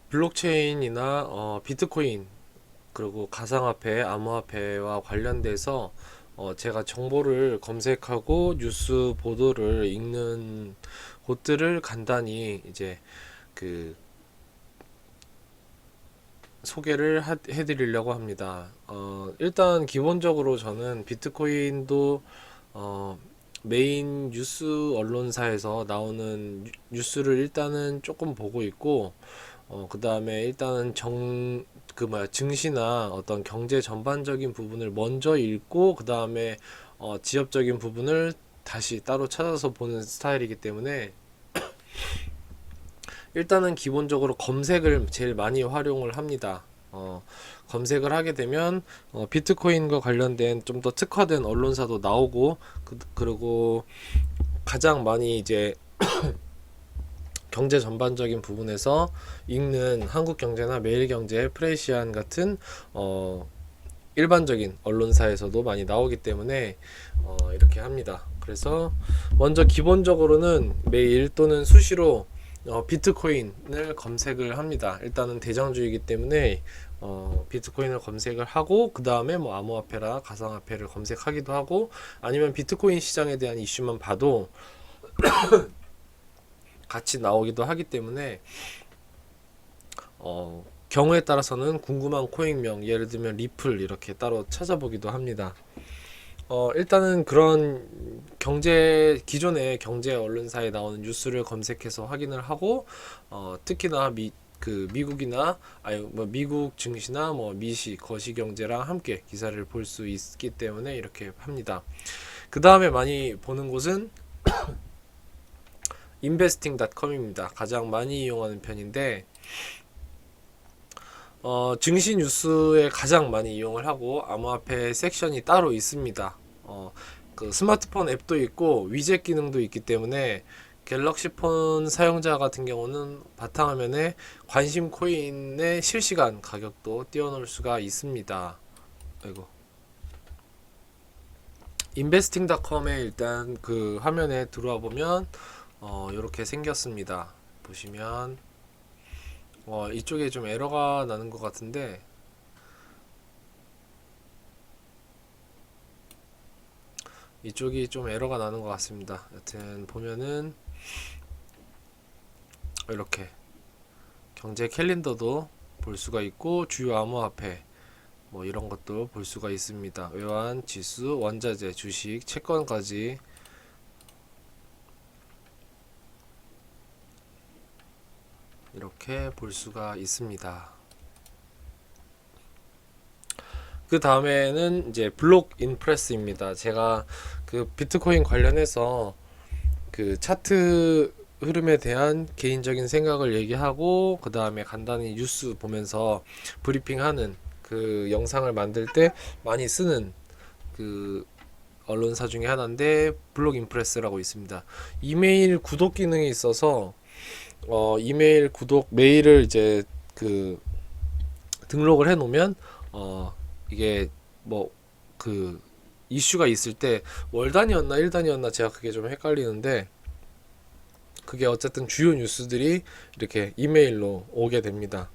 블록체인이나 비트코인 그리고 가상화폐, 암호화폐와 관련돼서 제가 정보를 검색하고 뉴스 보도를 읽는 곳들을 간단히 이제 그 소개를 해드리려고 합니다. 일단 기본적으로 저는 비트코인도 어, 메인 뉴스 언론사에서 나오는 뉴스를 일단은 조금 보고 있고, 그 다음에 일단은 증시나 어떤 경제 전반적인 부분을 먼저 읽고, 그 다음에 지역적인 부분을 다시 따로 찾아서 보는 스타일이기 때문에 일단은 기본적으로 검색을 제일 많이 활용을 합니다. 검색을 하게 되면 비트코인과 관련된 좀 더 특화된 언론사도 나오고, 그리고 가장 많이 이제 경제 전반적인 부분에서 읽는 한국경제나 매일경제, 프레시안 같은 일반적인 언론사에서도 많이 나오기 때문에 이렇게 합니다. 그래서 먼저 기본적으로는 매일 또는 수시로 비트코인을 검색을 합니다. 일단은 대장주이기 때문에 비트코인을 검색을 하고, 그 다음에 뭐 암호화폐나 가상화폐를 검색하기도 하고, 아니면 비트코인 시장에 대한 이슈만 봐도 같이 나오기도 하기 때문에 경우에 따라서는 궁금한 코인명, 예를 들면 리플 이렇게 따로 찾아보기도 합니다. 일단은 그런 기존의 경제 언론사에 나오는 뉴스를 검색해서 확인을 하고, 특히나 미국이나, 아니, 뭐, 미국 증시나, 뭐, 미시, 거시경제랑 함께 기사를 볼 수 있기 때문에 이렇게 합니다. 그 다음에 많이 보는 곳은 investing.com입니다. 가장 많이 이용하는 편인데, 증시 뉴스에 가장 많이 이용을 하고, 암호화폐 섹션이 따로 있습니다. 그 스마트폰 앱도 있고 위젯 기능도 있기 때문에 갤럭시 폰 사용자 같은 경우는 바탕화면에 관심 코인의 실시간 가격도 띄워놓을 수가 있습니다. 아이고. investing.com에 일단 그 화면에 들어와 보면 이렇게 생겼습니다. 보시면 이쪽에 좀 에러가 나는 것 같은데, 이쪽이 좀 에러가 나는 것 같습니다. 여튼 보면은 이렇게 경제 캘린더도 볼 수가 있고, 주요 암호화폐 뭐 이런 것도 볼 수가 있습니다. 외환, 지수, 원자재, 주식, 채권까지 이렇게 볼 수가 있습니다. 그 다음에는 이제 블록 인프레스입니다. 제가 그 비트코인 관련해서 그 차트 흐름에 대한 개인적인 생각을 얘기하고, 그 다음에 간단히 뉴스 보면서 브리핑하는 그 영상을 만들 때 많이 쓰는 그 언론사 중에 하나인데, 블록 인프레스라고 있습니다. 이메일 구독 기능이 있어서 이메일 구독 메일을 이제 그 등록을 해 놓으면 이게 뭐 그 이슈가 있을 때 월 단위였나 일 단위였나 제가 그게 좀 헷갈리는데, 그게 어쨌든 주요 뉴스들이 이렇게 이메일로 오게 됩니다.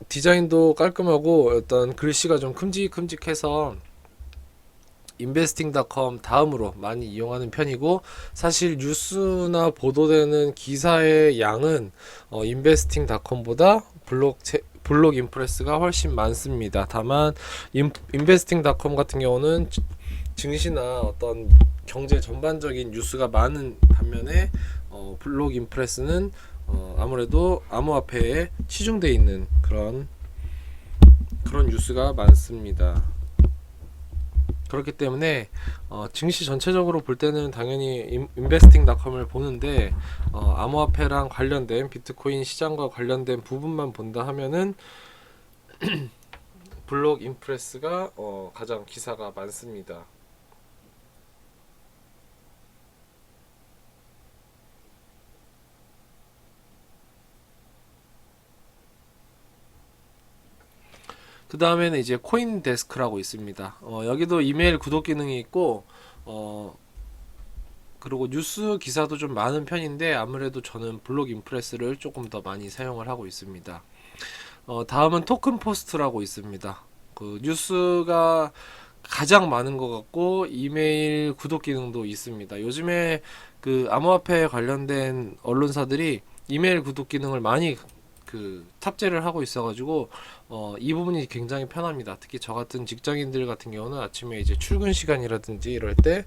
디자인도 깔끔하고 어떤 글씨가 좀 큼직큼직해서 investing.com 다음으로 많이 이용하는 편이고, 사실 뉴스나 보도되는 기사의 양은 investing.com보다 블록 인프레스가 훨씬 많습니다. 다만 investing.com 같은 경우는 증시나 어떤 경제 전반적인 뉴스가 많은 반면에 블록 인프레스는 아무래도 암호화폐에 치중되어 있는 그런 뉴스가 많습니다. 그렇기 때문에 증시 전체적으로 볼 때는 당연히 investing.com을 보는데, 암호화폐랑 관련된 비트코인 시장과 관련된 부분만 본다 하면은 블록 인프레스가 가장 기사가 많습니다. 그 다음에는 이제 코인데스크라고 있습니다. 여기도 이메일 구독 기능이 있고, 그리고 뉴스 기사도 좀 많은 편인데 아무래도 저는 블록 인프레스를 조금 더 많이 사용을 하고 있습니다. 다음은 토큰 포스트라고 있습니다. 그 뉴스가 가장 많은 것 같고 이메일 구독 기능도 있습니다. 요즘에 그 암호화폐 관련된 언론사들이 이메일 구독 기능을 많이 그 탑재를 하고 있어가지고 이 부분이 굉장히 편합니다. 특히 저 같은 직장인들 같은 경우는 아침에 이제 출근 시간이라든지 이럴 때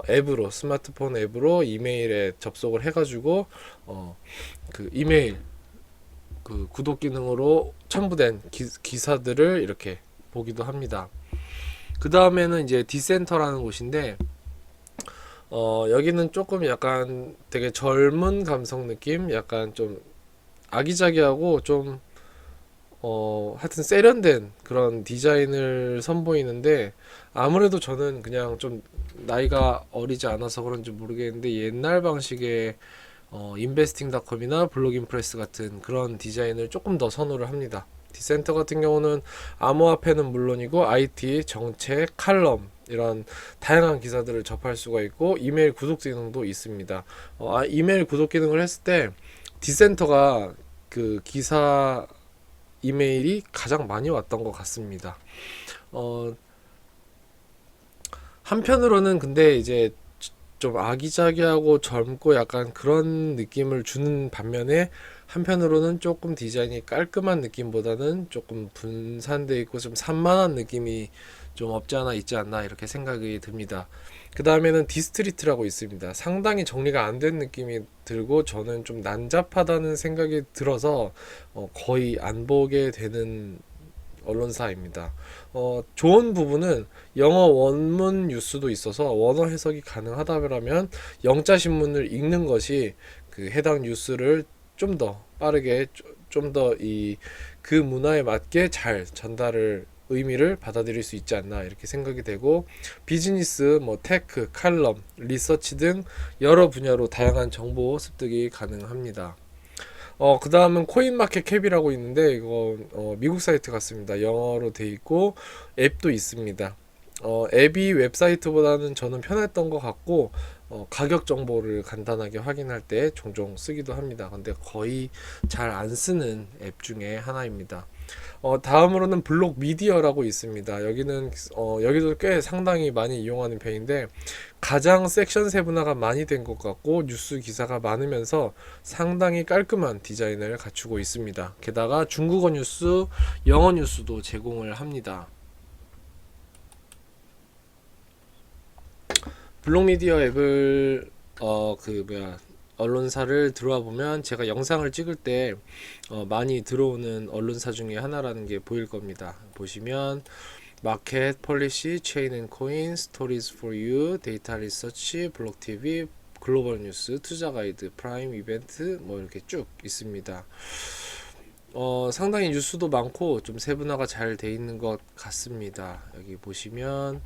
앱으로 스마트폰 앱으로 이메일에 접속을 해가지고 그 이메일 그 구독 기능으로 첨부된 기사들을 이렇게 보기도 합니다. 그 다음에는 이제 디센터라는 곳인데 여기는 조금 약간 되게 젊은 감성 느낌, 약간 좀 아기자기하고 좀 하여튼 세련된 그런 디자인을 선보이는데 아무래도 저는 그냥 좀 나이가 어리지 않아서 그런지 모르겠는데 옛날 방식의 인베스팅닷컴이나 블록인프레스 같은 그런 디자인을 조금 더 선호를 합니다. 디센터 같은 경우는 암호화폐는 물론이고 IT, 정책, 칼럼 이런 다양한 기사들을 접할 수가 있고 이메일 구독 기능도 있습니다. 이메일 구독 기능을 했을 때 디센터가 그 기사 이메일이 가장 많이 왔던 것 같습니다. 한편으로는 근데 이제 좀 아기자기하고 젊고 약간 그런 느낌을 주는 반면에 한편으로는 조금 디자인이 깔끔한 느낌보다는 조금 분산돼 있고 좀 산만한 느낌이 좀 없지 않아 있지 않나 이렇게 생각이 듭니다. 그 다음에는 디스트리트라고 있습니다. 상당히 정리가 안 된 느낌이 들고 저는 좀 난잡하다는 생각이 들어서 거의 안 보게 되는 언론사입니다. 좋은 부분은 영어 원문 뉴스도 있어서 원어 해석이 가능하다면 영자 신문을 읽는 것이 그 해당 뉴스를 좀 더 빠르게 좀 더 이 그 문화에 맞게 잘 전달을 의미를 받아들일 수 있지 않나 이렇게 생각이 되고 비즈니스, 뭐 테크, 칼럼, 리서치 등 여러 분야로 다양한 정보 습득이 가능합니다. 그 다음은 코인마켓캡이라고 있는데 이거 미국 사이트 같습니다. 영어로 돼 있고 앱도 있습니다. 앱이 웹사이트보다는 저는 편했던 것 같고 가격 정보를 간단하게 확인할 때 종종 쓰기도 합니다. 근데 거의 잘 안 쓰는 앱 중에 하나입니다. 다음으로는 블록 미디어라고 있습니다. 여기도 꽤 상당히 많이 이용하는 편인데 가장 섹션 세분화가 많이 된 것 같고 뉴스 기사가 많으면서 상당히 깔끔한 디자인을 갖추고 있습니다. 게다가 중국어 뉴스, 영어 뉴스도 제공을 합니다. 블록미디어 앱을 언론사를 들어와 보면 제가 영상을 찍을 때 많이 들어오는 언론사 중에 하나라는 게 보일 겁니다. 보시면 마켓, 폴리시, 체인 앤 코인, 스토리즈 포 유, 데이터 리서치, 블록 TV, 글로벌 뉴스, 투자 가이드, 프라임 이벤트 뭐 이렇게 쭉 있습니다. 상당히 뉴스도 많고 좀 세분화가 잘 돼 있는 것 같습니다. 여기 보시면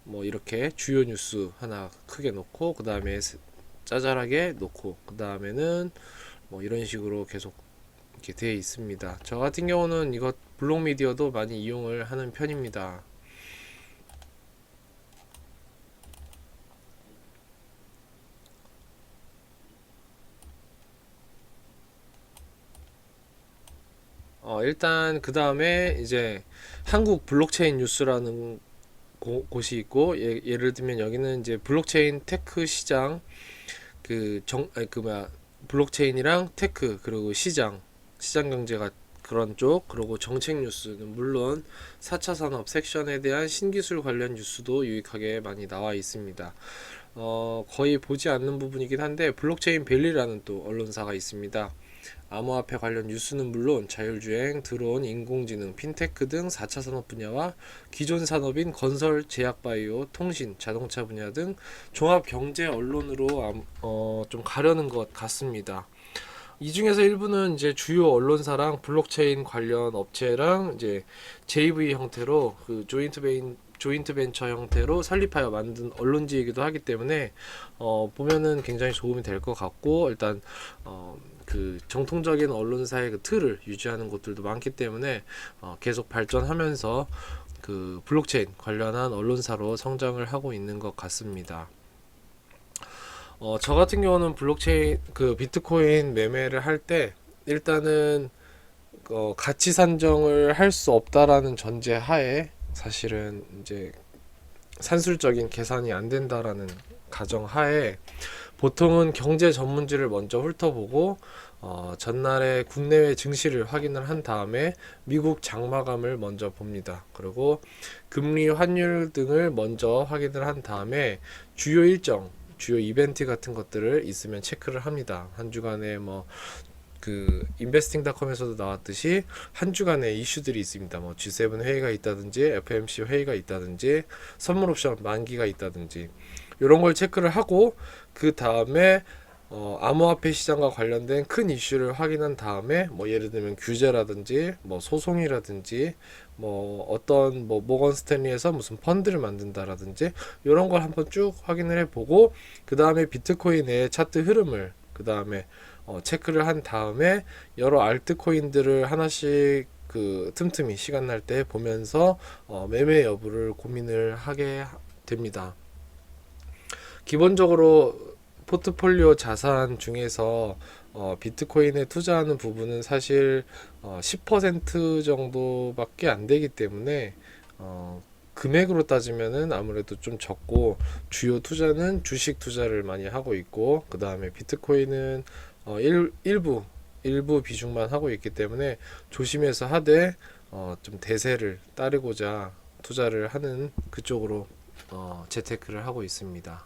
뭐 이렇게 주요 뉴스 하나 크게 놓고 그 다음에 짜잘하게 놓고 그 다음에는 뭐 이런 식으로 계속 이렇게 되어 있습니다. 저 같은 경우는 이것 블록 미디어도 많이 이용을 하는 편입니다. 일단 그 다음에 이제 한국 블록체인 뉴스라는 곳이 있고 예를 들면 여기는 이제 블록체인 테크 시장 블록체인이랑 테크 그리고 시장 경제가 그런 쪽 그리고 정책 뉴스는 물론 4차 산업 섹션에 대한 신기술 관련 뉴스도 유익하게 많이 나와 있습니다. 거의 보지 않는 부분이긴 한데 블록체인 벨리라는 또 언론사가 있습니다. 암호화폐 관련 뉴스는 물론 자율주행, 드론, 인공지능, 핀테크 등 4차 산업 분야와 기존 산업인 건설, 제약바이오, 통신, 자동차 분야 등 종합 경제 언론으로 좀 가려는 것 같습니다. 이 중에서 일부는 이제 주요 언론사랑 블록체인 관련 업체랑 이제 JV 형태로 그 조인트 벤처 형태로 설립하여 만든 언론지이기도 하기 때문에 보면은 굉장히 도움이 될 것 같고 일단 그 정통적인 언론사의 그 틀을 유지하는 곳들도 많기 때문에 계속 발전하면서 그 블록체인 관련한 언론사로 성장을 하고 있는 것 같습니다. 저 같은 경우는 블록체인 그 비트코인 매매를 할 때 일단은 가치 산정을 할 수 없다라는 전제 하에 사실은 이제 산술적인 계산이 안 된다라는 가정 하에 보통은 경제 전문지를 먼저 훑어보고 전날에 국내외 증시를 확인을 한 다음에 미국 장마감을 먼저 봅니다. 그리고 금리, 환율 등을 먼저 확인을 한 다음에 주요 일정, 주요 이벤트 같은 것들을 있으면 체크를 합니다. 한 주간에 뭐 그 인베스팅닷컴에서도 나왔듯이 한 주간의 이슈들이 있습니다. 뭐 G7 회의가 있다든지 FMC 회의가 있다든지 선물 옵션 만기가 있다든지 이런 걸 체크를 하고 그 다음에 암호화폐 시장과 관련된 큰 이슈를 확인한 다음에 뭐 예를 들면 규제라든지 뭐 소송이라든지 뭐 어떤 뭐 모건 스탠리에서 무슨 펀드를 만든다라든지 이런 걸 한번 쭉 확인을 해보고 그 다음에 비트코인의 차트 흐름을 그 다음에 체크를 한 다음에 여러 알트코인들을 하나씩 그 틈틈이 시간 날 때 보면서 매매 여부를 고민을 하게 됩니다. 기본적으로 포트폴리오 자산 중에서 비트코인에 투자하는 부분은 사실 10% 정도밖에 안 되기 때문에 금액으로 따지면은 아무래도 좀 적고 주요 투자는 주식 투자를 많이 하고 있고 그 다음에 비트코인은 일부 비중만 하고 있기 때문에 조심해서 하되 좀 대세를 따르고자 투자를 하는 그쪽으로 재테크를 하고 있습니다.